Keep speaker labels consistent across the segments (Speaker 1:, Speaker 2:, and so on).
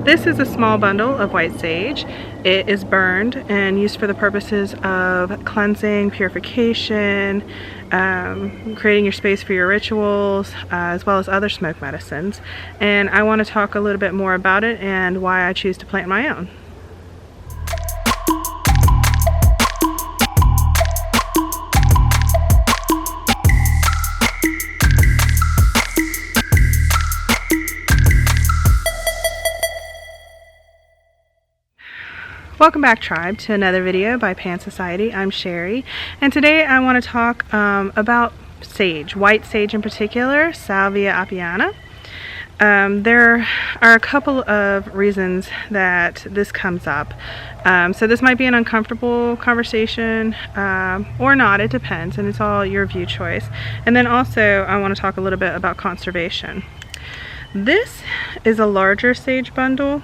Speaker 1: This is a small bundle of white sage. It is burned and used for the purposes of cleansing, purification, creating your space for your rituals, as well as other smoke medicines. And I want to talk a little bit more about it and why I choose to plant my own. Welcome back, tribe, to another video by Pan Society. I'm Sherry, and today I want to talk about sage, white sage in particular, Salvia apiana. There are a couple of reasons that this comes up. So this might be an uncomfortable conversation or not, it depends, and it's all your view choice. And then also I want to talk a little bit about conservation. This is a larger sage bundle.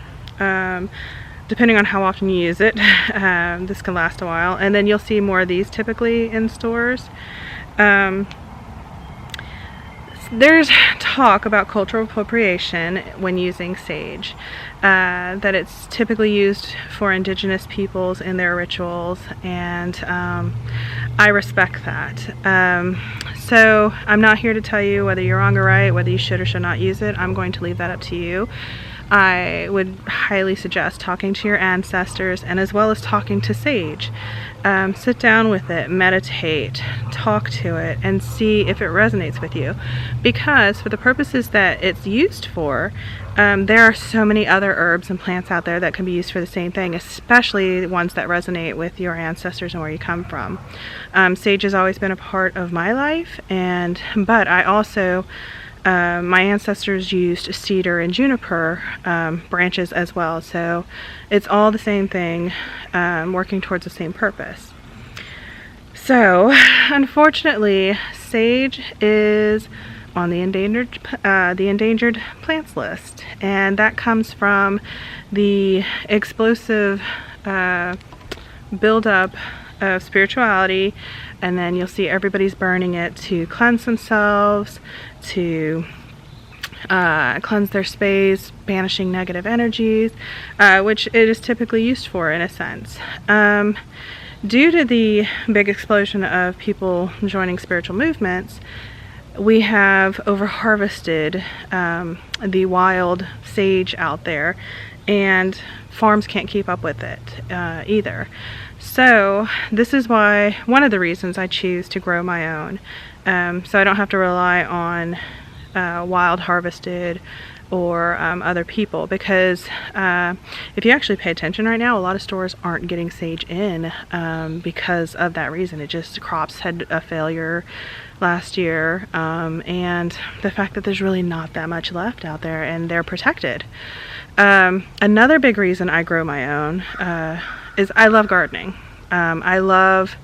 Speaker 1: Depending on how often you use it, this can last a while, and then you'll see more of these typically in stores. There's talk about cultural appropriation when using sage, that it's typically used for indigenous peoples in their rituals, and I respect that. So I'm not here to tell you whether you're wrong or right, whether you should or should not use it. I'm going to leave that up to you. I would highly suggest talking to your ancestors and as well as talking to sage. Sit down with it, meditate, talk to it, and see if it resonates with you. Because for the purposes that it's used for, there are so many other herbs and plants out there that can be used for the same thing, especially the ones that resonate with your ancestors and where you come from. Sage has always been a part of my life, but I also my ancestors used cedar and juniper branches as well, so it's all the same thing, working towards the same purpose. So unfortunately, sage is on the endangered plants list, and that comes from the explosive buildup of spirituality, and then you'll see everybody's burning it to cleanse themselves, to cleanse their space, banishing negative energies, which it is typically used for in a sense. Due to the big explosion of people joining spiritual movements, we have over-harvested the wild sage out there, and farms can't keep up with it either. So this is why, one of the reasons I choose to grow my own, so I don't have to rely on wild harvested or other people, because if you actually pay attention right now, a lot of stores aren't getting sage in because of that reason. It just, crops had a failure last year, and the fact that there's really not that much left out there and they're protected. Another big reason I grow my own is I love gardening. I love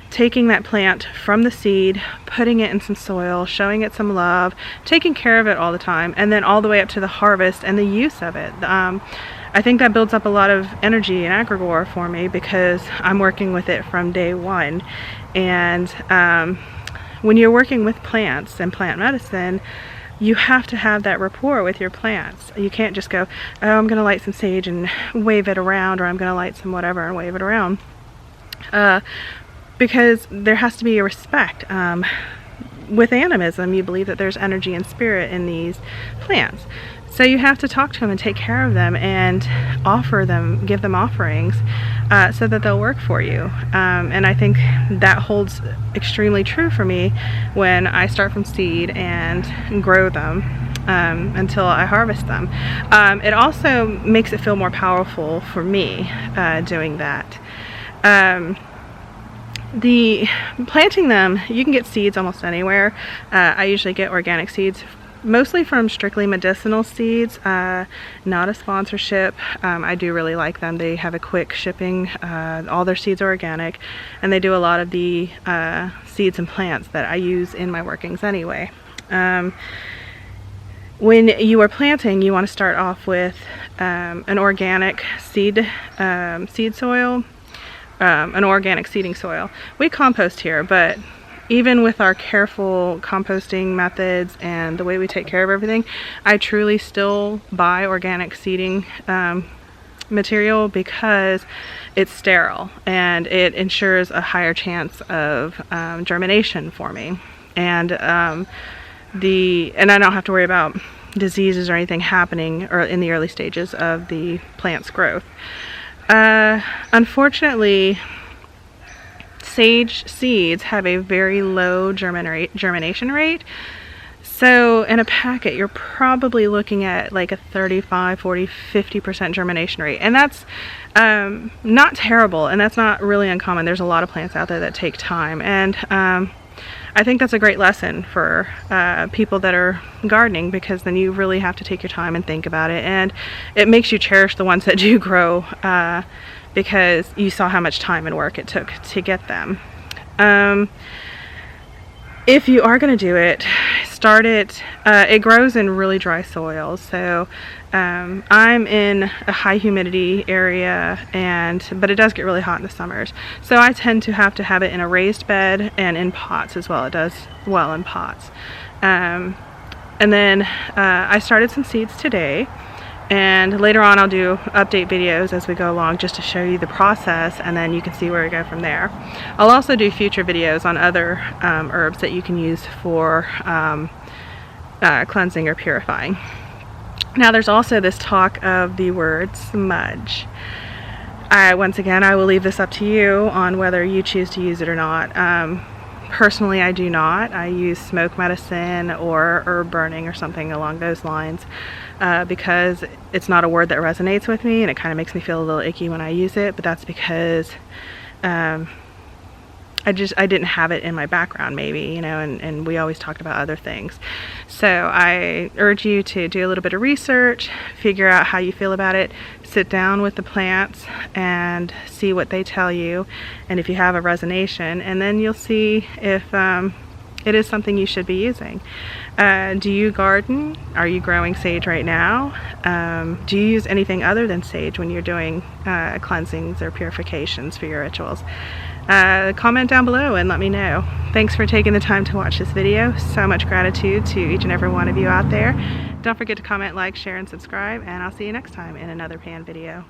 Speaker 1: taking that plant from the seed, putting it in some soil, showing it some love, taking care of it all the time, and then all the way up to the harvest and the use of it. I think that builds up a lot of energy and egregore for me, because I'm working with it from day one. And when you're working with plants and plant medicine, you have to have that rapport with your plants. You can't just go, oh, I'm going to light some sage and wave it around, or I'm going to light some whatever and wave it around. Because there has to be a respect. With animism, you believe that there's energy and spirit in these plants. So you have to talk to them and take care of them and offer them, give them offerings so that they'll work for you. And I think that holds extremely true for me when I start from seed and grow them until I harvest them. It also makes it feel more powerful for me doing that. The planting them, you can get seeds almost anywhere. I usually get organic seeds, mostly from Strictly Medicinal Seeds. Not a sponsorship. I do really like them. They have a quick shipping. All their seeds are organic, and they do a lot of the seeds and plants that I use in my workings anyway. When you are planting, you want to start off with an organic seed soil. An organic seeding soil. We compost here, but even with our careful composting methods and the way we take care of everything, I truly still buy organic seeding material because it's sterile and it ensures a higher chance of germination for me. And I don't have to worry about diseases or anything happening or in the early stages of the plant's growth. Unfortunately, sage seeds have a very low germination rate. So in a packet, you're probably looking at like a 35, 40, 50% germination rate. And that's not terrible, and that's not really uncommon. There's a lot of plants out there that take time. And I think that's a great lesson for people that are gardening, because then you really have to take your time and think about it. And it makes you cherish the ones that do grow because you saw how much time and work it took to get them. If you are going to do it, start it. It grows in really dry soils, so I'm in a high humidity area, but it does get really hot in the summers. So I tend to have it in a raised bed and in pots as well. It does well in pots. And then I started some seeds today. And later on I'll do update videos as we go along just to show you the process, and then you can see where we go from there. I'll also do future videos on other herbs that you can use for cleansing or purifying. Now there's also this talk of the word smudge. Once again, I will leave this up to you on whether you choose to use it or not. Personally, I do not. I use smoke medicine or herb burning or something along those lines because it's not a word that resonates with me, and it kind of makes me feel a little icky when I use it, but that's because I didn't have it in my background, maybe, you know, and we always talked about other things. So I urge you to do a little bit of research, figure out how you feel about it, sit down with the plants and see what they tell you, and if you have a resonation, and then you'll see if it is something you should be using. Do you garden? Are you growing sage right now? Do you use anything other than sage when you're doing cleansings or purifications for your rituals? Comment down below and let me know. Thanks for taking the time to watch this video. So much gratitude to each and every one of you out there. Don't forget to comment, like, share, and subscribe, and I'll see you next time in another pan video.